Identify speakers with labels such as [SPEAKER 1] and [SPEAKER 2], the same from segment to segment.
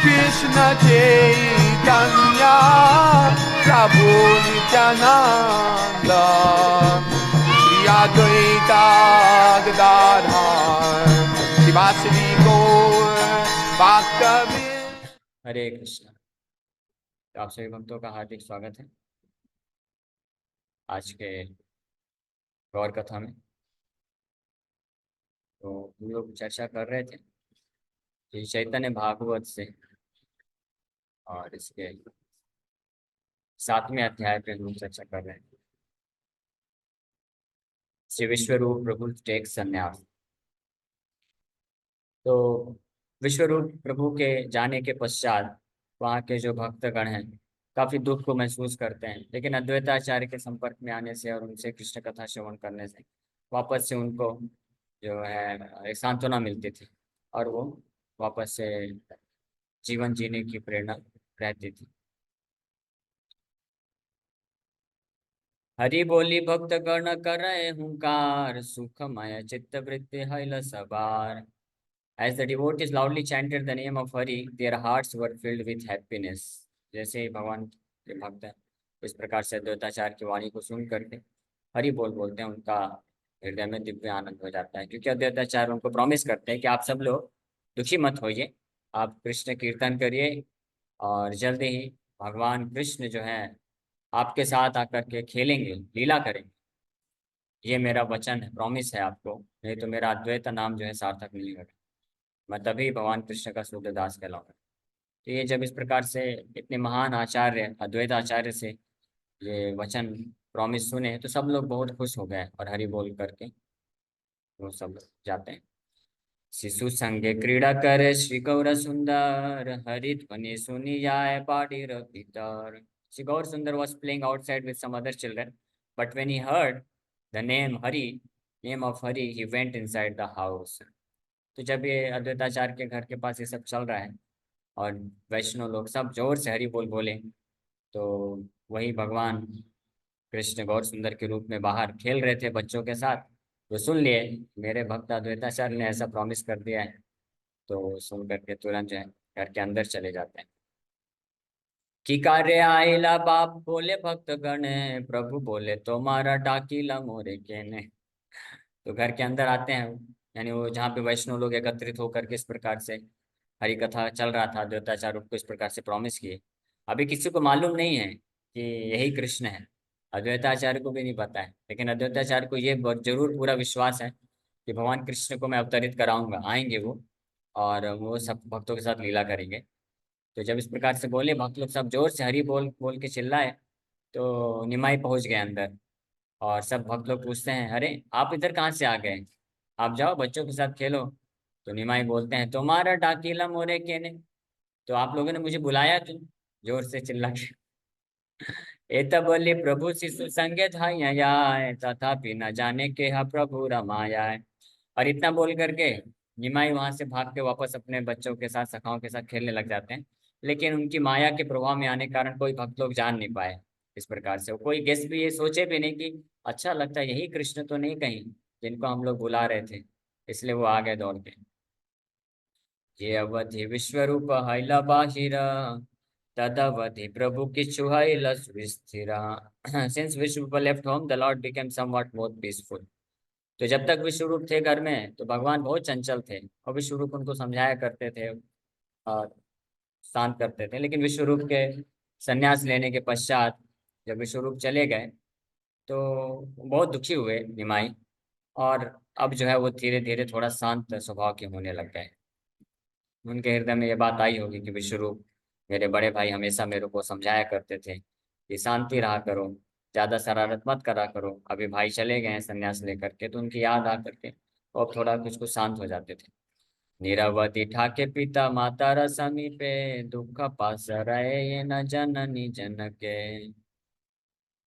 [SPEAKER 1] Krishna Chaitanya Prabhu Nityananda Shri Advaita Gadadhar Shivasari Gaur Bhaktavinda।
[SPEAKER 2] हरे कृष्णा। तो आप सभी भक्तों का हार्दिक स्वागत है आज के गौर कथा में। तो हम लोग चर्चा कर रहे थे कि चैतन्य भागवत से, और इसके 7वें अध्याय पे हम लोग चर्चा कर रहे हैं। श्री विश्वरूप प्रभु टेक संन्यास। तो विश्वरूप प्रभु के जाने के पश्चात वहाँ के जो भक्तगण हैं काफी दुख को महसूस करते हैं, लेकिन अद्वैताचार्य के संपर्क में आने से और उनसे कृष्ण कथा श्रवण करने से वापस से उनको जो है एक सांत्वना मिलती थी और वो वापस से जीवन जीने की प्रेरणा रहती थी। हरि बोली भक्त गण करे हुंकार सुखमय चित्त वृत्ति हैल सवार। As the devotees loudly chanted the name of Hari, their hearts were filled with happiness। जैसे ही भगवान के भक्त इस प्रकार से अद्वैताचार्य की वाणी को सुन करके हरि बोल बोलते हैं, उनका हृदय में दिव्य आनंद हो जाता है, क्योंकि अद्वैताचार्य उनको प्रॉमिस करते हैं कि आप सब लोग दुखी मत होइए, आप कृष्ण कीर्तन करिए और जल्दी ही भगवान कृष्ण जो है आपके साथ आकर के खेलेंगे, लीला करेंगे। ये मेरा वचन है, प्रॉमिस है आपको, नहीं तो मेरा अद्वैत नाम जो है सार्थक नहीं होगा, मैं तभी भगवान कृष्ण का शुद्ध दास कहलाऊंगा। तो ये जब इस प्रकार से इतने महान आचार्य अद्वैत आचार्य से ये वचन प्रॉमिस सुने तो सब लोग बहुत खुश हो गए और हरि बोल करके वो सब जाते हैं। शिशु संगे क्रीड़ा करे श्री गौर सुंदर हरि ध्वनि सुनी जाए पाटीर भीतर। Sri Gaur Sundar was playing outside with some other children, but when he heard the name of Hari, he went inside the house। तो जब ये अद्वैताचार्य के घर के पास ये सब चल रहा है और वैष्णव लोग सब जोर से हरि बोल बोले, तो वही भगवान कृष्ण गौर सुंदर के रूप में बाहर खेल रहे थे बच्चों के साथ। तो सुन लिए मेरे भक्त अद्वैताचार्य ने ऐसा प्रॉमिस कर दिया है, तो सुन करके तुरंत जो है घर के अंदर चले जाते हैं। कि कार्य आइला बाप बोले भक्त गण, प्रभु बोले तुम्हारा डाकीला मोरे केने। तो घर के अंदर आते हैं, यानी वो जहाँ पे वैष्णव लोग एकत्रित होकर के इस प्रकार से हरि कथा चल रहा था, अद्वैताचार्य को इस प्रकार से प्रॉमिस किए। अभी किसी को मालूम नहीं है कि यही कृष्ण है, अद्वैताचार्य को भी नहीं पता है, लेकिन अद्वैताचार्य को ये जरूर पूरा विश्वास है कि भगवान कृष्ण को मैं अवतरित कराऊंगा, आएंगे वो और वो सब भक्तों के साथ लीला करेंगे। तो जब इस प्रकार से बोले भक्त लोग सब जोर से हरि बोल बोल के चिल्लाए, तो निमाई पहुंच गए अंदर और सब भक्त लोग पूछते हैं, अरे आप इधर कहाँ से आ गए, आप जाओ बच्चों के साथ खेलो। तो निमाई बोलते हैं, तुम्हारा डाकीला मोरे केने, तो आप लोगों ने मुझे बुलाया क्यों, जोर से चिल्ला के। एत बोले प्रभु शिशु संगे धाय तथापि न जाने के हा प्रभु रमाया। और इतना बोल करके निमाई वहां से भाग के वापस अपने बच्चों के साथ सखाओं के साथ खेलने लग जाते हैं, लेकिन उनकी माया के प्रभाव में आने के कारण कोई भक्त लोग जान नहीं पाए। इस प्रकार से कोई गेस्ट भी ये सोचे भी नहीं कि अच्छा लगता है यही कृष्ण तो नहीं कहीं जिनको हम लोग बुला रहे थे, इसलिए वो आ गए दौड़ के। ये अवधि विश्वरूप हैला बाहिरा तदवधि प्रभु किछु हैला सुस्थिरा। Since Vishwarup left home the lord became somewhat more peaceful. तो जब तक विश्वरूप थे घर में तो भगवान बहुत चंचल थे और विश्वरूप उनको समझाया करते थे और शांत करते थे, लेकिन विश्वरूप के संन्यास लेने के पश्चात जब विश्वरूप चले गए तो बहुत दुखी हुए निमाई, और अब जो है वो धीरे धीरे थोड़ा शांत स्वभाव के होने लग गए। उनके हृदय में ये बात आई होगी कि विश्वरूप मेरे बड़े भाई हमेशा मेरे को समझाया करते थे कि शांति रहा करो, ज्यादा शरारत मत करा करो। अभी भाई चले गए हैं संन्यास लेकर के, तो उनकी याद आ करके वो अब थोड़ा कुछ शांत हो जाते थे। निरवधि ठाके पिता माता समीपे दुख पास रहे ये न जननी जन के।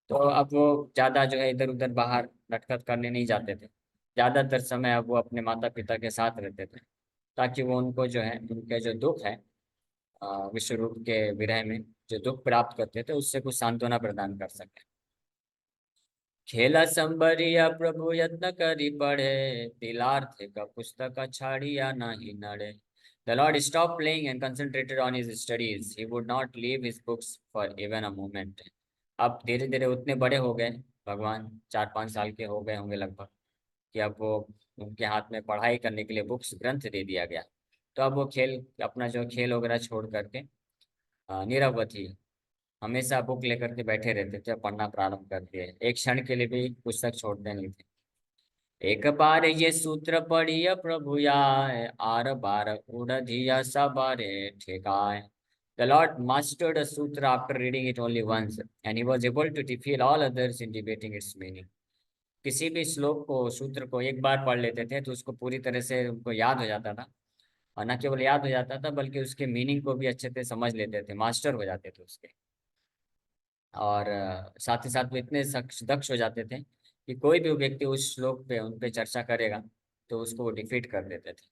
[SPEAKER 2] तो अब वो ज्यादा जो है इधर उधर बाहर नटखट करने नहीं जाते थे, ज्यादातर समय अब वो अपने माता पिता के साथ रहते थे, ताकि वो उनको जो है उनके जो दुख है विश्वरूप के विरह में जो दुख प्राप्त करते थे उससे कुछ सांत्वना प्रदान कर सके। खेला संबरिया प्रभु यत्न करी पढ़े तिलार्थ का पुस्तक छाड़िया नहीं नड़े। The Lord stopped playing and concentrated on his studies. He would not leave his books for even a moment. अब धीरे धीरे उतने बड़े हो गए भगवान, 4-5 साल के हो गए होंगे लगभग, कि अब वो उनके हाथ में पढ़ाई करने के लिए बुक्स ग्रंथ दे दिया गया। तो अब वो खेल, अपना जो खेल वगैरह छोड़ करके निरवधि हमेशा बुक लेकर के बैठे रहते थे, पढ़ना प्रारंभ कर दिए, एक क्षण के लिए भी पुस्तक छोड़ते नहीं थे। एक बार ये सूत्र पढ़िए प्रभु आए, आर बार उड़धिया सबारे ठेकाए। The Lord mastered a sutra after reading it only once, and he was able to defeat all others in debating its meaning. किसी भी श्लोक को, सूत्र को एक बार पढ़ लेते थे तो उसको पूरी तरह से उनको याद हो जाता था, और न केवल याद हो जाता था बल्कि उसके मीनिंग को भी अच्छे से समझ लेते थे, मास्टर हो जाते थे उसके। और साथ ही साथ वो इतने दक्ष हो जाते थे कि कोई भी व्यक्ति उस श्लोक पे उन पे चर्चा करेगा तो उसको वो डिफीट कर देते थे।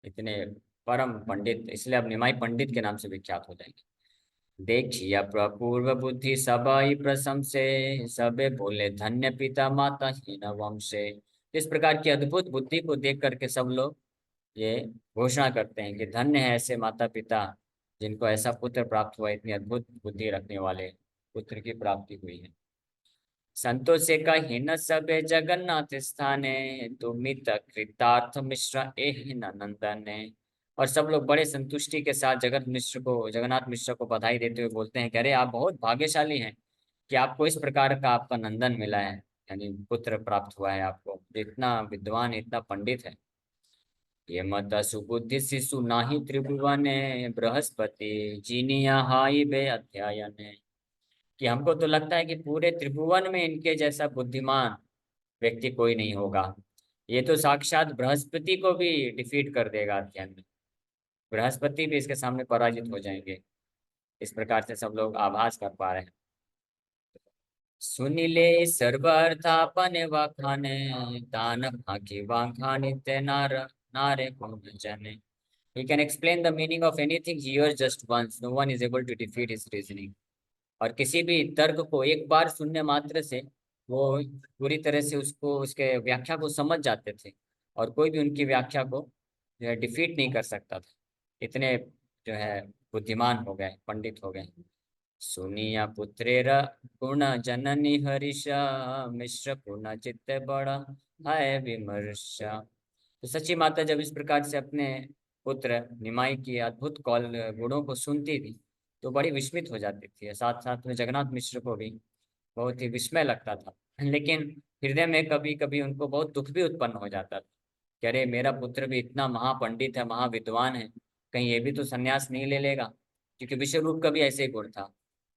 [SPEAKER 2] इतने परम पंडित, इसलिए अब निमाई पंडित के नाम से विख्यात हो जाएंगे। देखिए प्रपूर्व बुद्धि सबई प्रशंसे, सबे बोले धन्य पिता माता हीन वंशे। इस प्रकार की अद्भुत बुद्धि को देख करके सब लोग ये घोषणा करते हैं कि धन्य है ऐसे माता पिता जिनको ऐसा पुत्र प्राप्त हुआ, इतनी अद्भुत बुद्धि रखने वाले पुत्र की प्राप्ति हुई है। संतो से कही न सबे जगन्नाथ स्थाने, तुमित कृतार्थ मिश्र एहि नंदने। और सब लोग बड़े संतुष्टि के साथ जगन्नाथ मिश्र को बधाई देते हुए बोलते हैं कि अरे आप बहुत भाग्यशाली हैं कि आपको इस प्रकार का आपका नंदन मिला है, यानी पुत्र प्राप्त हुआ है आपको, जो इतना विद्वान इतना पंडित है। ये मत सुबुद्धि शिशु नाही त्रिभुवने, बृहस्पति जीनिया हाई बे अध्ययने। कि हमको तो लगता है कि पूरे त्रिभुवन में इनके जैसा बुद्धिमान व्यक्ति कोई नहीं होगा, ये तो साक्षात बृहस्पति को भी डिफीट कर देगा अध्ययन में, बृहस्पति भी इसके सामने पराजित हो जाएंगे। इस प्रकार से सब लोग आभास कर पा रहे हैं। सुनिले सर्वर्थापने वाखाने, दान भागी वाखाने ते नार नारे कौन जाने। He can explain the meaning of anything he hears just once. No one is able to defeat his reasoning. और किसी भी तर्क को एक बार सुनने मात्र से वो पूरी तरह से उसको, उसके व्याख्या को समझ जाते थे, और कोई भी उनकी व्याख्या को जो है डिफीट नहीं कर सकता था। इतने जो है बुद्धिमान हो गए, पंडित हो गए। सुनिया पुत्रेर गुण जननी हरीशा, मिश्र पूर्ण चित्त बड़ा है विमर्शा। तो सची माता जब इस प्रकार से अपने पुत्र निमाई की अद्भुत कौल गुणों को सुनती थी तो बड़ी विस्मित हो जाती थी। साथ साथ में जगन्नाथ मिश्र को भी बहुत ही विस्मय लगता था, लेकिन हृदय में कभी कभी उनको बहुत दुख भी उत्पन्न हो जाता था कि अरे मेरा पुत्र भी इतना महापंडित है, महाविद्वान है, कहीं ये भी तो संन्यास नहीं ले लेगा। क्योंकि विश्वरूप का भी ऐसे ही गुण था।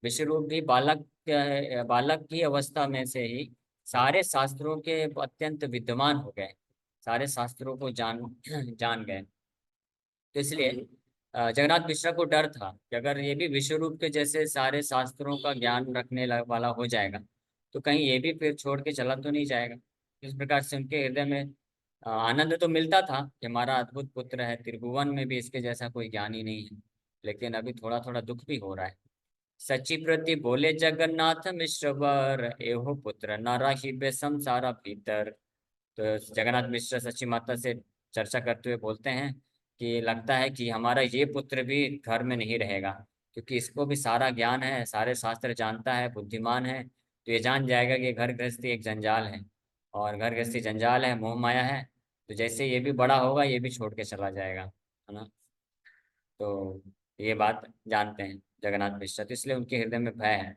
[SPEAKER 2] विश्वरूप भी बालक की अवस्था में से ही सारे शास्त्रों के अत्यंत विद्वान हो गए, सारे शास्त्रों को जान गए। तो इसलिए जगन्नाथ मिश्रा को डर था कि अगर ये भी विश्वरूप के जैसे सारे शास्त्रों का ज्ञान रखने वाला हो जाएगा तो कहीं ये भी फिर छोड़ के चला तो नहीं जाएगा। इस प्रकार से उनके हृदय में आनंद तो मिलता था कि हमारा अद्भुत पुत्र है, त्रिभुवन में भी इसके जैसा कोई ज्ञानी नहीं है, लेकिन अभी थोड़ा थोड़ा दुख भी हो रहा है। सची प्रति बोले जगन्नाथ मिश्र वर, एहो पुत्र न रही बे संसारा भीतर। तो जगन्नाथ मिश्र सची माता से चर्चा करते हुए बोलते हैं कि लगता है कि हमारा ये पुत्र भी घर में नहीं रहेगा, क्योंकि इसको भी सारा ज्ञान है, सारे शास्त्र जानता है, बुद्धिमान है, तो ये जान जाएगा कि घर गृहस्थी एक जंजाल है, और घर गृहस्थी जंजाल है, मोह माया है। तो जैसे ये भी बड़ा होगा ये भी छोड़ के चला जाएगा, है ना। तो ये बात जानते हैं जगन्नाथ मिश्र, तो इसलिए उनके हृदय में भय है।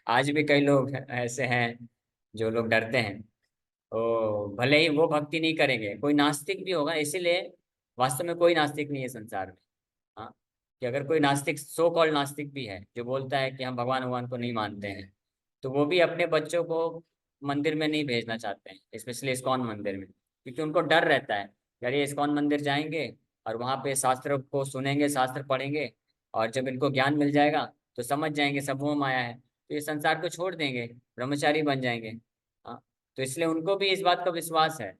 [SPEAKER 2] आज भी कई लोग ऐसे हैं जो लोग डरते हैं, ओ भले ही वो भक्ति नहीं करेंगे, कोई नास्तिक भी होगा, इसीलिए वास्तव में कोई नास्तिक नहीं है संसार में। हाँ, कि अगर कोई नास्तिक, सो कॉल्ड नास्तिक भी है जो बोलता है कि हम भगवान को नहीं मानते हैं, तो वो भी अपने बच्चों को मंदिर में नहीं भेजना चाहते हैं, स्पेशली इस्कॉन मंदिर में, क्योंकि उनको डर रहता है कि अरे इस्कॉन मंदिर जाएंगे और वहाँ पे शास्त्र को सुनेंगे, शास्त्र पढ़ेंगे, और जब इनको ज्ञान मिल जाएगा तो समझ जाएंगे सब मोह माया है, तो ये संसार को छोड़ देंगे, ब्रह्मचारी बन जाएंगे। हाँ, तो इसलिए उनको भी इस बात का विश्वास है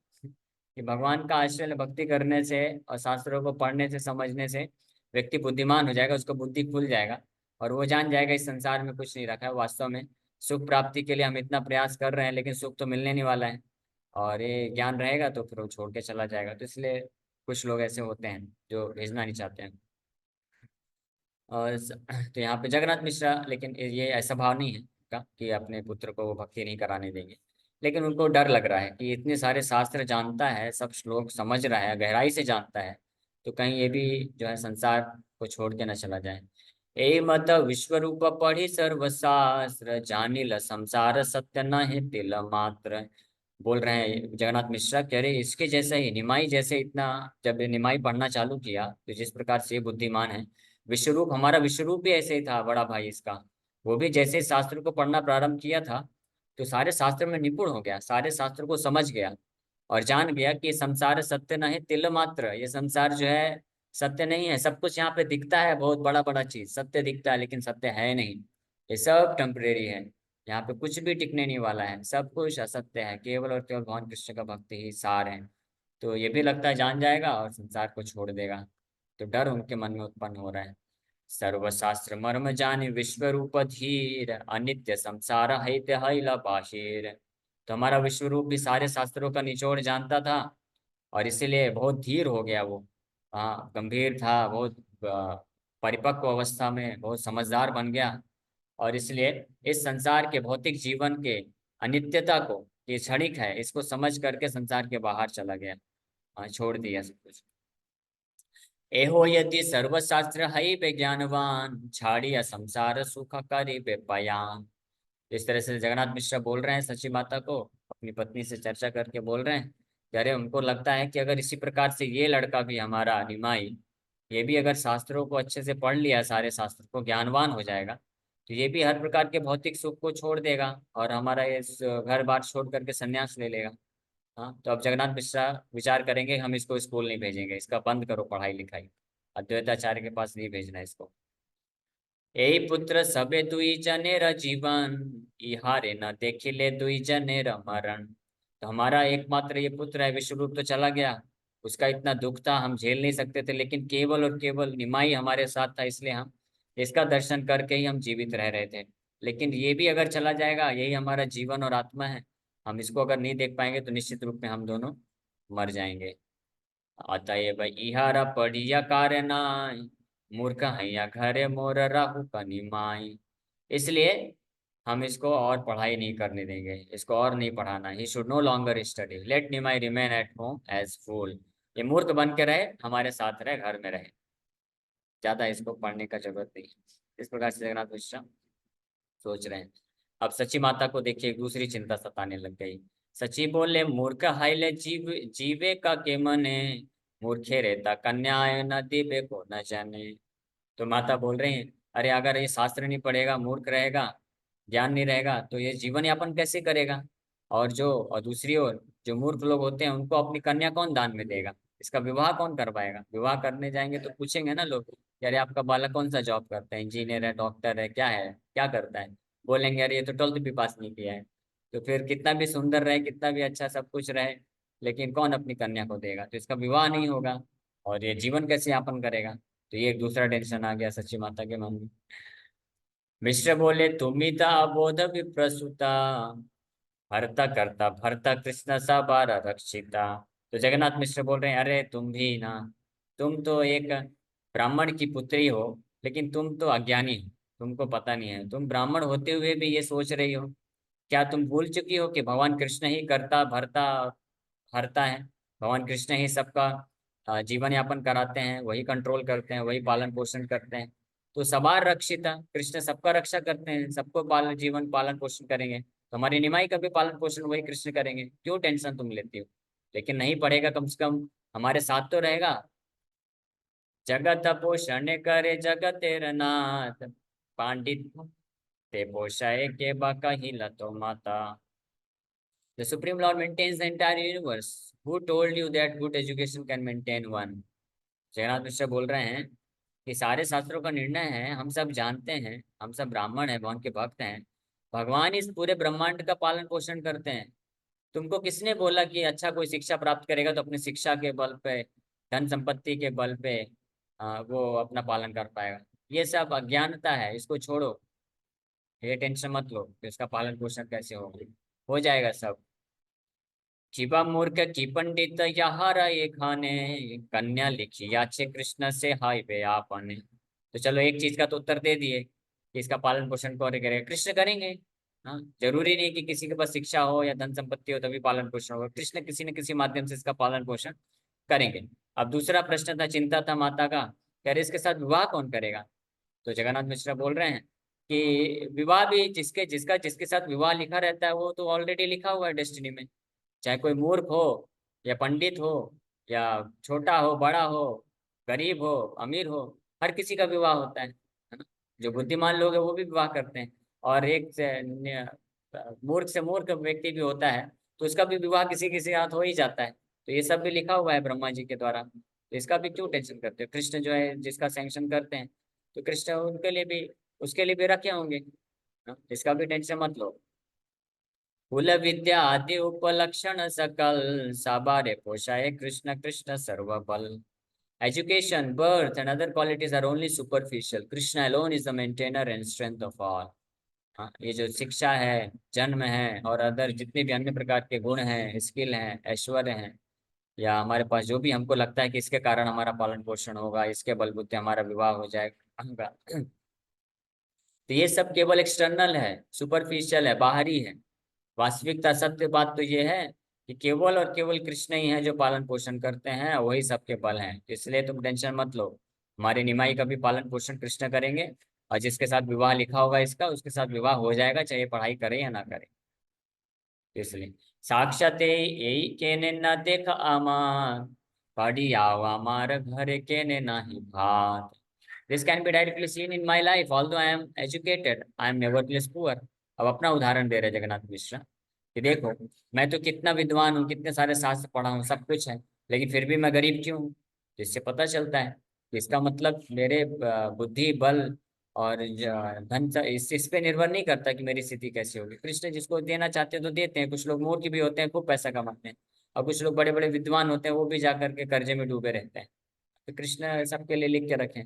[SPEAKER 2] कि भगवान का आश्रय में भक्ति करने से और शास्त्रों को पढ़ने से, समझने से व्यक्ति बुद्धिमान हो जाएगा, उसको बुद्धि खुल जाएगा, और वो जान जाएगा इस संसार में कुछ नहीं रखा है वास्तव में। सुख प्राप्ति के लिए हम इतना प्रयास कर रहे हैं लेकिन सुख तो मिलने नहीं वाला है, और ये ज्ञान रहेगा तो फिर वो छोड़ के चला जाएगा। तो इसलिए कुछ लोग ऐसे होते हैं जो भेजना नहीं चाहते हैं। और तो यहाँ पे जगन्नाथ मिश्रा, लेकिन ये ऐसा भाव नहीं है उनका कि अपने पुत्र को वो भक्ति नहीं कराने देंगे। लेकिन उनको डर लग रहा है कि इतने सारे शास्त्र जानता है, सब श्लोक समझ रहा है, गहराई से जानता है, तो कहीं ये भी जो है संसार को छोड़ के न चला जाए। ए मत विश्व रूप पढ़ी सर्वशास्त्र, जानिल संसार सत्य न है तिल मात्र। बोल रहे हैं जगन्नाथ मिश्रा, कह रहे इसके जैसा ही निमाई जैसे इतना, जब ये निमाई पढ़ना चालू किया तो जिस प्रकार से ये बुद्धिमान है, विश्वरूप हमारा विश्वरूप भी ऐसे ही था, बड़ा भाई इसका। वो भी जैसे शास्त्र को पढ़ना प्रारंभ किया था तो सारे शास्त्र में निपुण हो गया, सारे शास्त्र को समझ गया और जान गया कि संसार सत्य न है तिल मात्र। ये संसार जो है सत्य नहीं है। सब कुछ यहाँ पे दिखता है, बहुत बड़ा बड़ा चीज सत्य दिखता है, लेकिन सत्य है नहीं। ये सब टेम्परेरी है, यहाँ पे कुछ भी टिकने नहीं वाला है, सब कुछ असत्य है, केवल और केवल भगवान कृष्ण का भक्ति ही सार है। तो ये भी लगता है जान जाएगा और संसार को छोड़ देगा, तो डर उनके मन में उत्पन्न हो रहा है। सर्वशास्त्र मर्म जानि विश्व रूप धीर, अनित्य संसार हित हैला बाहिर। तो हमारा विश्व रूप भी सारे शास्त्रों का निचोड़ जानता था और इसीलिए बहुत धीर हो गया वो। हाँ, गंभीर था बहुत, परिपक्व अवस्था में बहुत समझदार बन गया। और इसलिए इस संसार के भौतिक जीवन के अनित्यता को, ये क्षणिक है, इसको समझ करके संसार के बाहर चला गया। छोड़ दिया सब कुछ। एहो यदि सर्वशास्त्र है विज्ञानवान, छाड़िया संसार सुख करी पयान। इस तरह से जगन्नाथ मिश्रा बोल रहे हैं सची माता को, अपनी पत्नी से चर्चा करके बोल रहे हैं कि अरे उनको लगता है कि अगर इसी प्रकार से ये लड़का भी हमारा निमाई, ये भी अगर शास्त्रों को अच्छे से पढ़ लिया, सारे शास्त्र को ज्ञानवान हो जाएगा, तो ये भी हर प्रकार के भौतिक सुख को छोड़ देगा और हमारा ये घर बार छोड़ करके संन्यास ले लेगा। हाँ, तो अब जगन्नाथ मिश्रा विचार करेंगे हम इसको स्कूल नहीं भेजेंगे, इसका बंद करो पढ़ाई लिखाई, अद्वैताचार्य के पास नहीं भेजना इसको। ए पुत्र सबे दुई जनेर जीवन, इहारे न देखिले दुई जनेर मरण। तो हमारा एकमात्र ये पुत्र है, विश्वरूप तो चला गया, उसका इतना दुख था हम झेल नहीं सकते थे, लेकिन केवल और केवल निमाई हमारे साथ था, इसलिए हम इसका दर्शन करके ही हम जीवित रह रहे थे। लेकिन ये भी अगर चला जाएगा, यही हमारा जीवन और आत्मा है, हम इसको अगर नहीं देख पाएंगे तो निश्चित रूप में हम दोनों मर जाएंगे। अतएव इहारा पढ़िया कार्य नाय, मूर्ख हैया घरे मोर राहु कनिमाई। इसलिए हम इसको और पढ़ाई नहीं करने देंगे, इसको और नहीं पढ़ाना। He should no longer study, let Nimai remain at home as fool. ये मूर्ख बन के रहे, हमारे साथ रहे, घर में रहे, ज्यादा इसको पढ़ने का जरूरत नहीं है। इस प्रकार से जगन्नाथ मिश्रा सोच रहे हैं। अब सची माता को देखिए एक दूसरी चिंता सताने लग गई। सची बोले मूर्ख हाइले जीवे का के मने, मूर्खे रहता कन्या न दीबे को न जाने। तो माता बोल रही है अरे अगर ये शास्त्र नहीं पढ़ेगा, मूर्ख रहेगा, ज्ञान नहीं रहेगा, तो ये जीवन यापन कैसे करेगा। और दूसरी ओर जो मूर्ख लोग होते हैं उनको अपनी कन्या कौन दान में देगा, इसका विवाह कौन करवाएगा। विवाह करने जाएंगे तो पूछेंगे ना लोग कि अरे आपका बालक कौन सा जॉब करता है, इंजीनियर है, डॉक्टर है, क्या है, क्या करता है। बोलेंगे अरे ये तो 12वीं भी पास नहीं किया है। तो फिर कितना भी सुंदर रहे, कितना भी अच्छा सब कुछ रहे, लेकिन कौन अपनी कन्या को देगा, तो इसका विवाह नहीं होगा और ये जीवन कैसे यापन करेगा। तो ये एक दूसरा टेंशन आ गया सची माता के मन में। मिश्र बोले तुमिता अबोध विप्रसुता, भरता करता भरता कृष्ण सा बार रक्षिता। तो जगन्नाथ मिश्र बोल रहे हैं अरे तुम भी ना, तुम तो एक ब्राह्मण की पुत्री हो, लेकिन तुम तो अज्ञानी हो, तुमको पता नहीं है, तुम ब्राह्मण होते हुए भी ये सोच रही हो। क्या तुम भूल चुकी हो कि भगवान कृष्ण ही करता भरता हरता है। भगवान कृष्ण ही सबका जीवन यापन कराते हैं, वही कंट्रोल करते हैं, वही पालन पोषण करते हैं। तो सबार रक्षिता, कृष्ण सबका रक्षा करते हैं, सबको पालन जीवन पालन पोषण करेंगे, तो हमारी निमाई का भी पालन पोषण वही कृष्ण करेंगे, क्यों टेंशन तुम लेती हो। लेकिन नहीं पढ़ेगा, कम से कम हमारे साथ तो रहेगा। जगत पोषण करे जगत तेरा नाथ, पांडित ते पोषाए के बाका ही लतो माता। The Supreme Lord maintains the entire universe. Who told you that good education can maintain one? Jagannath Mishra बोल रहे हैं कि सारे शास्त्रों का निर्णय है, हम सब जानते हैं, हम सब ब्राह्मण हैं, भगवान के भक्त हैं, भगवान इस पूरे ब्रह्मांड का पालन पोषण करते हैं। तुमको किसने बोला कि अच्छा कोई शिक्षा प्राप्त करेगा तो अपनी शिक्षा के बल पे, धन संपत्ति के बल पे वो अपना पालन कर पाएगा। ये सब अज्ञानता है, इसको छोड़ो, ये टेंशन मत लो कि इसका पालन पोषण कैसे होगा, हो जाएगा सब। छिपा मूर्ख की पंडित यहाँ रहे खाने, कन्या लिखी याचे कृष्ण से हाय वे आपने। तो चलो एक चीज का तो उत्तर दे दिए कि इसका पालन पोषण कौन करेगा, कृष्ण करेंगे। हाँ, जरूरी नहीं कि किसी के पास शिक्षा हो या धन संपत्ति हो तभी पालन पोषण होगा, कृष्ण किसी न किसी माध्यम से इसका पालन पोषण करेंगे। अब दूसरा प्रश्न था, चिंता था माता का, कह रहे इसके साथ विवाह कौन करेगा। तो जगन्नाथ मिश्रा बोल रहे हैं कि विवाह भी जिसके साथ विवाह लिखा रहता है वो तो ऑलरेडी लिखा हुआ है डेस्टिनी में। चाहे कोई मूर्ख हो या पंडित हो या छोटा हो बड़ा हो, गरीब हो अमीर हो, हर किसी का विवाह होता है ना। जो बुद्धिमान लोग हैं वो भी विवाह करते हैं, और मूर्ख से मूर्ख व्यक्ति भी होता है तो उसका भी विवाह किसी किसी के साथ हो ही जाता है। तो ये सब भी लिखा हुआ है ब्रह्मा जी के द्वारा, तो इसका भी क्यों टेंशन करते हो। कृष्ण जो है जिसका सैंक्शन करते हैं तो कृष्ण उनके लिए भी उसके लिए भी रखे होंगे, हाँ, इसका भी टेंशन मत लो। कुल विद्या आदि उपलक्षण सकल, साबारे पोषाए कृष्ण कृष्ण सर्व बल। Education, birth, and other qualities are only superficial. Krishna alone is the maintainer and strength of all. हाँ, ये जो शिक्षा है, जन्म है और अदर जितने भी अन्य प्रकार के गुण हैं, स्किल हैं, ऐश्वर्य हैं, या हमारे पास जो भी हमको लगता है कि इसके कारण हमारा पालन पोषण होगा, इसके बलबूते हमारा विवाह हो जाएगा, तो ये सब केवल एक्सटर्नल है, सुपरफिशियल है, बाहरी है। वास्तविकता सत्य बात तो ये है कि केवल और केवल कृष्ण ही है जो पालन पोषण करते हैं, वही सबके बल हैं। इसलिए तुम टेंशन मत लो, हमारे निमाई का भी पालन पोषण कृष्ण करेंगे, और जिसके साथ विवाह लिखा होगा इसका उसके साथ विवाह हो जाएगा, चाहे पढ़ाई करे या ना करे। इसलिए साक्षात यही केने न देख आमार, पढ़ी आओ हमार घर केने नाही भात। This can be directly seen in my life. Although I am educated, I am nevertheless poor. अब अपना उदाहरण दे रहे जगन्नाथ मिश्रा कि देखो, मैं तो कितना विद्वान हूँ, कितने सारे शास्त्र पढ़ा हूँ, सब कुछ है, लेकिन फिर भी मैं गरीब क्यों हूँ। तो इससे पता चलता है कि इसका मतलब मेरे बुद्धि बल और धन इस पे निर्भर नहीं करता कि मेरी स्थिति कैसी होगी। कृष्ण जिसको देना चाहते हैं तो देते हैं। कुछ लोग मूर्ख भी होते हैं, खूब पैसा कमाते हैं, और कुछ लोग बड़े बड़े विद्वान होते हैं, वो भी जा करके कर्जे में डूबे रहते हैं। तो कृष्ण सबके लिए लिख के रखें।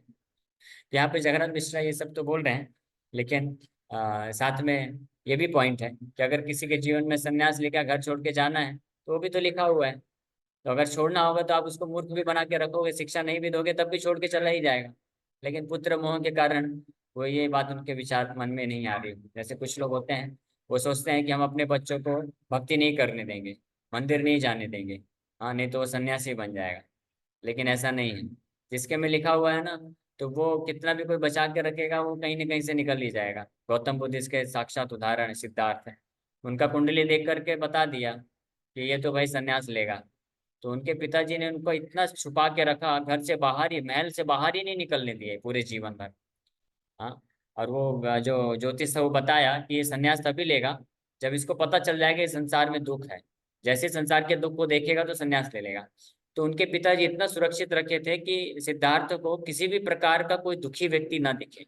[SPEAKER 2] यहाँ पे जगन्नाथ मिश्रा ये सब तो बोल रहे हैं, लेकिन साथ में ये भी पॉइंट है कि अगर किसी के जीवन में संन्यास लेकर घर छोड़ के जाना है तो वो भी तो लिखा हुआ है। तो अगर छोड़ना होगा तो आप उसको मूर्ख भी बना के रखोगे, शिक्षा नहीं भी दोगे तब भी छोड़ के चला ही जाएगा। लेकिन पुत्र मोह के कारण वो ये बात उनके विचार मन में नहीं आ रही। जैसे कुछ लोग होते हैं, वो सोचते हैं कि हम अपने बच्चों को भक्ति नहीं करने देंगे, मंदिर नहीं जाने देंगे, हाँ नहीं तो वो सन्यासी बन जाएगा। लेकिन ऐसा नहीं है, जिसके में लिखा हुआ है ना, तो वो कितना भी कोई बचा के रखेगा वो कहीं ना कहीं से निकल ही जाएगा। गौतम बुद्ध इसके साक्षात उदाहरण है, सिद्धार्थ है। उनका कुंडली देख करके बता दिया कि ये तो भाई संन्यास लेगा। तो उनके पिताजी ने उनको इतना छुपा के रखा, घर से बाहर ही, महल से बाहर ही नहीं निकलने दिए पूरे जीवन भर। हाँ, और वो जो ज्योतिष है वो बताया कि ये संन्यास तभी लेगा जब इसको पता चल जाएगा इस संसार में दुख है। जैसे संसार के दुख को देखेगा तो संन्यास ले लेगा। तो उनके पिताजी इतना सुरक्षित रखे थे कि सिद्धार्थ को किसी भी प्रकार का कोई दुखी व्यक्ति ना दिखे।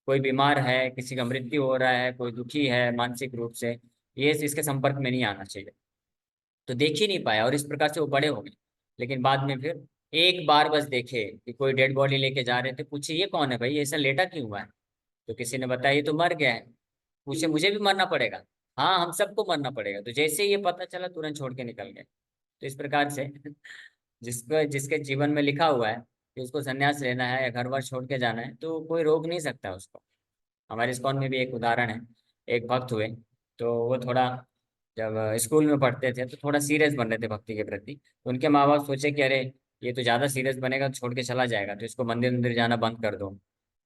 [SPEAKER 2] कोई बीमार है, किसी का मृत्यु हो रहा है, कोई दुखी है मानसिक रूप से, ये इसके संपर्क में नहीं आना चाहिए। तो देख ही नहीं पाया और इस प्रकार से वो बड़े हो गए। लेकिन बाद में फिर एक बार बस देखे कि कोई डेड बॉडी लेके जा रहे थे, पूछे ये कौन है भाई, ऐसा लेटा क्यों हुआ है। तो किसी ने बताया ये तो मर गया है। पूछे मुझे भी मरना पड़ेगा। हाँ हम सबको मरना पड़ेगा। तो जैसे ही ये पता चला तुरंत छोड़ के निकल गए। तो इस प्रकार से जिसको जिसके जीवन में लिखा हुआ है कि उसको संन्यास लेना है या घर बार छोड़ के जाना है तो कोई रोक नहीं सकता उसको। हमारे इस्कॉन में भी एक उदाहरण है, एक भक्त हुए। तो वो थोड़ा जब स्कूल में पढ़ते थे तो थोड़ा सीरियस बन रहे थे भक्ति के प्रति। तो उनके माँ बाप सोचे कि अरे ये तो ज़्यादा सीरियस बनेगा तो छोड़ के चला जाएगा, तो इसको मंदिर मंदिर जाना बंद कर दो।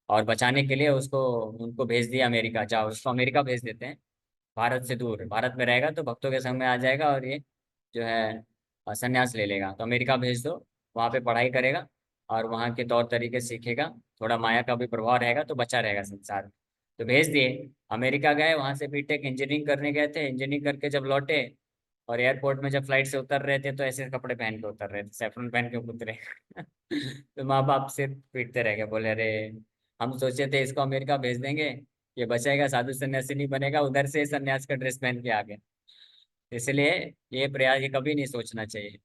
[SPEAKER 2] और बचाने के लिए उसको उनको भेज दिया अमेरिका, जाओ उसको अमेरिका भेज देते हैं। भारत से दूर, भारत में रहेगा तो भक्तों के संग में आ जाएगा और ये जो है संन्यास ले लेगा। तो अमेरिका भेज दो, वहाँ पे पढ़ाई करेगा और वहाँ के तौर तरीके सीखेगा, थोड़ा माया का भी प्रभाव रहेगा तो बचा रहेगा संसार में। तो भेज दिए, अमेरिका गए, वहाँ से बीटेक इंजीनियरिंग करने गए थे। इंजीनियरिंग करके जब लौटे और एयरपोर्ट में जब फ्लाइट से उतर रहे थे तो ऐसे कपड़े पहन के उतर रहे थे, सेफ्रन पहन के उतरे। तो माँ बाप से पीटते रह गए, बोले अरे हम सोचे थे इसको अमेरिका भेज देंगे, ये बचेगा, साधु सन्यासी नहीं बनेगा, उधर से सन्यास का ड्रेस पहन के आ गए। इसलिए ये प्रयास ये कभी नहीं सोचना चाहिए।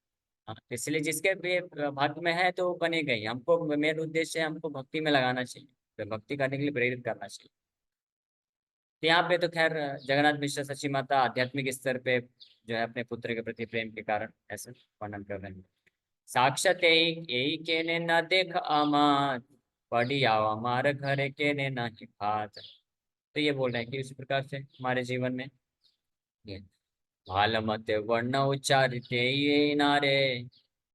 [SPEAKER 2] हाँ, इसलिए जिसके भी भाग्य में है तो वो बनेगा ही। हमको मेन उद्देश्य है हमको भक्ति में लगाना चाहिए, तो भक्ति करने के लिए प्रेरित करना चाहिए। तो यहाँ पे तो खैर जगन्नाथ मिश्र सची माता आध्यात्मिक स्तर पे जो है अपने पुत्र के प्रति प्रेम के कारण ऐसे वर्णन कर रहे हैं। साक्षात यही केने न देख आमात, पड़ी आओ हमारे घर केने न खात। तो ये बोल रहे हैं कि उसी प्रकार से हमारे जीवन में ये भालमत वर्ण उच्चारित ये नारे,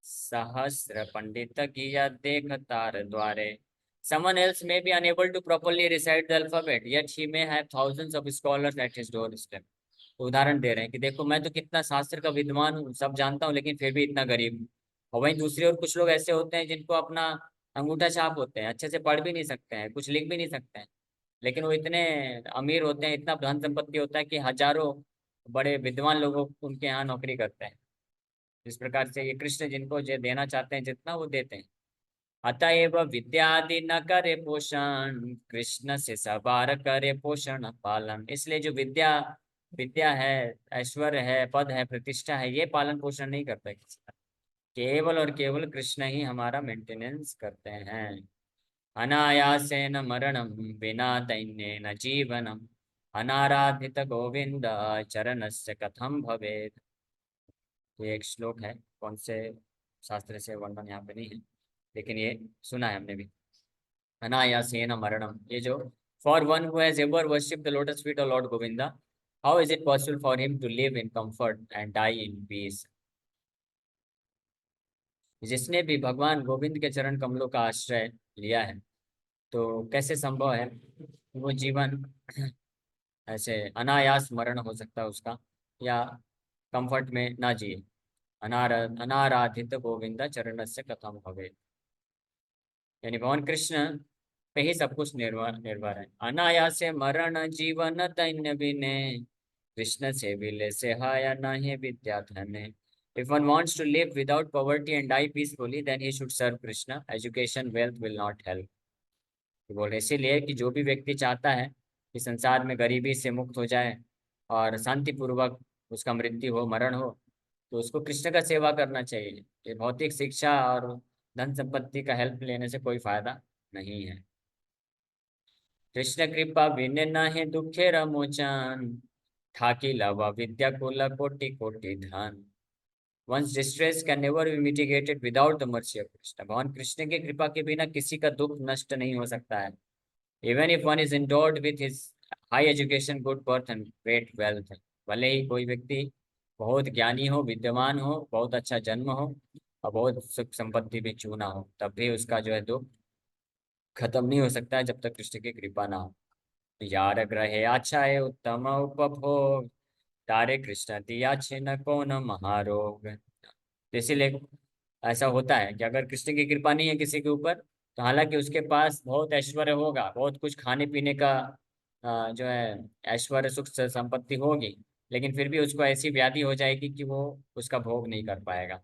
[SPEAKER 2] सहस्र पंडित किया देख तार द्वारे। Someone else may be unable to properly recite the alphabet, yet he may have thousands of scholars at his doorstep. तो उदाहरण दे रहे हैं कि देखो मैं तो कितना शास्त्र का विद्वान हूँ, सब जानता हूँ, लेकिन फिर भी इतना गरीब हूँ। और वहीं दूसरी ओर कुछ लोग ऐसे होते हैं जिनको अपना अंगूठा छाप होते हैं, अच्छे से पढ़ भी नहीं सकते हैं, कुछ लिख भी नहीं सकते हैं, लेकिन वो इतने अमीर होते हैं, इतना धन संपत्ति होता है कि हजारों बड़े विद्वान लोगों उनके यहाँ नौकरी करते हैं। इस प्रकार से ये कृष्ण जिनको जो देना चाहते हैं जितना वो देते हैं। अतएव विद्यादि न करे पोषण, कृष्ण से सवार करे पोषण पालन। इसलिए जो विद्या विद्या है, ऐश्वर्य है, पद है, प्रतिष्ठा है, ये पालन पोषण नहीं करता किसी का। केवल और केवल कृष्ण ही हमारा मेंटेनेंस करते हैं। अनायासेन मरणम विना दैन्य न जीवनम, अनाराधित गोविंद चरणस्य कथम भवेत्। ये एक श्लोक है, कौन से शास्त्र से वर्णन यहाँ पे नहीं है, लेकिन ये सुना है हमने भी। अनायासेन मरणम, ये जो for one who has ever worshipped the lotus feet of lord Govinda, how is it possible for him to live in comfort and die in peace. जिसने भी भगवान गोविंद के चरण कमलों का आश्रय लिया है, तो कैसे संभव है वो जीवन ऐसे अनायास मरण हो सकता है उसका, या कंफर्ट में ना जिए। अनाराधित गोविंदा चरण से कथम भवे, यानी भगवान कृष्ण पे ही सब कुछ निर्भर निर्भर है। अनायास मरण जीवन दैन्य बिने, कृष्ण से विले से हाया नहीं विद्या धने। If one wants to live without poverty and die peacefully, then he should serve Krishna. Education, wealth will not help. तो बोल रहे इसीलिए कि जो भी व्यक्ति चाहता है कि संसार में गरीबी से मुक्त हो जाए और शांतिपूर्वक उसका मृत्यु हो, मरण हो, तो उसको कृष्ण का सेवा करना चाहिए। ये भौतिक शिक्षा और धन संपत्ति का हेल्प लेने से कोई फायदा नहीं है। कृष्ण कृपा बिन नाहि दुखे रमोचन, ठाकी लवा विद्या कुल कोटि कोटि धन। One's distress can never be mitigated without the mercy of Krishna. भगवान कृष्ण की कृपा के बिना किसी का दुख नष्ट नहीं हो सकता है। Even if one is endowed with his high education, good birth and great wealth, भले ही कोई व्यक्ति बहुत ज्ञानी हो, विद्वान हो, बहुत अच्छा जन्म हो और बहुत सुख संपत्ति भी चूना हो, तब भी उसका जो है दुख खत्म नहीं हो सकता है जब तक कृष्ण की कृपा ना हो। यार ग्रहे अच्छा है उत्तम उपभोग, तारे कृष्ण दिया छिन को न महारोग। तो इसीलिए ऐसा होता है कि अगर कृष्ण की कृपा नहीं है किसी के ऊपर, तो हालांकि उसके पास बहुत ऐश्वर्य होगा, बहुत कुछ खाने पीने का जो है ऐश्वर्य सुख संपत्ति होगी, लेकिन फिर भी उसको ऐसी व्याधि हो जाएगी कि वो उसका भोग नहीं कर पाएगा।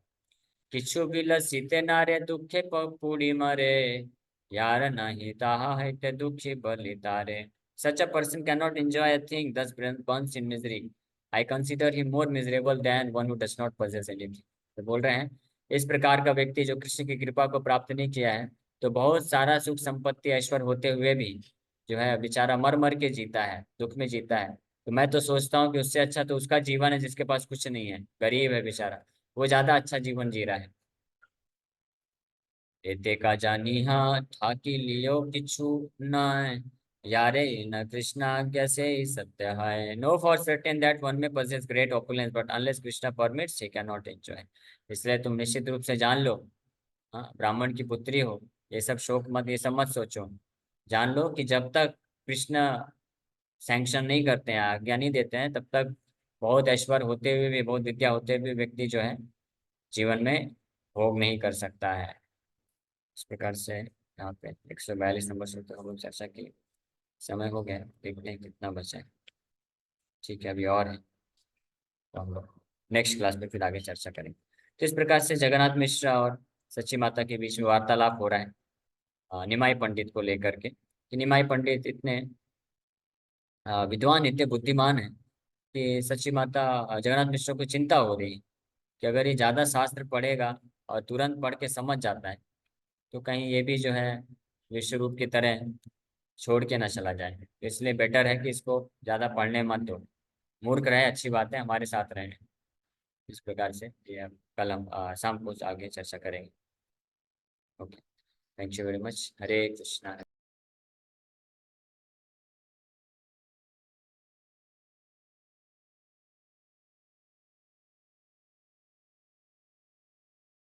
[SPEAKER 2] किछु विलसिते नारे दुखे पूरी मरे, यार नहीं ताहा है ते दुखी बलि तारे। Such a person cannot enjoy a thing, thus burns in misery. I consider him more miserable than one who does not possess anything. तो बोल रहे हैं इस प्रकार का व्यक्ति जो कृष्ण की कृपा को प्राप्त नहीं किया है, तो बहुत सारा सुख संपत्ति ऐश्वर्य होते हुए भी जो है बेचारा मर मर के जीता है, दुख में जीता है। तो मैं तो सोचता हूँ कि उससे अच्छा तो उसका जीवन है जिसके पास कुछ नहीं है, गरीब है बेचारा, वो ज्यादा अच्छा जीवन जी रहा है। एते का जानिहा ठाकी लियो किछु न, यारे न कृष्णा कैसे ही सत्य है। Know for certain that one may possess great opulence, but unless Krishna permits he can not enjoy. इसलिए तुम निश्चित रूप से जान लो, हाँ ब्राह्मण की पुत्री हो, ये सब शोक मत, ये सब मत सोचो। जान लो कि जब तक कृष्ण सैंक्शन नहीं करते हैं, आज्ञा नहीं देते हैं, तब तक बहुत ऐश्वर्य होते हुए भी, बहुत विद्या होते हुए व्यक्ति जो है जीवन में भोग नहीं कर सकता है। इस प्रकार से यहाँ पे 142 नंबर सूत्र हम लोग चर्चा की। समय हो गया, देखते हैं कितना बचा है। ठीक है, अभी और है, तो हम लोग नेक्स्ट क्लास में फिर आगे चर्चा करेंगे। तो इस प्रकार से जगन्नाथ मिश्रा और सच्ची माता के बीच में वार्तालाप हो रहा है निमाई पंडित को लेकर के, कि निमाई पंडित इतने विद्वान, इतने बुद्धिमान है कि सच्ची माता जगन्नाथ मिश्रा को चिंता हो रही है कि अगर ये ज़्यादा शास्त्र पढ़ेगा और तुरंत पढ़ के समझ जाता है, तो कहीं ये भी जो है विश्व रूप की तरह छोड़ के ना चला जाए। तो इसलिए बेटर है कि इसको ज़्यादा पढ़ने मत दो। मूर्ख रहे अच्छी बात है, हमारे साथ रहे। इस प्रकार से ये हम कल हम शाम को आगे चर्चा करेंगे। Okay, thank you very much. Hare Krishna.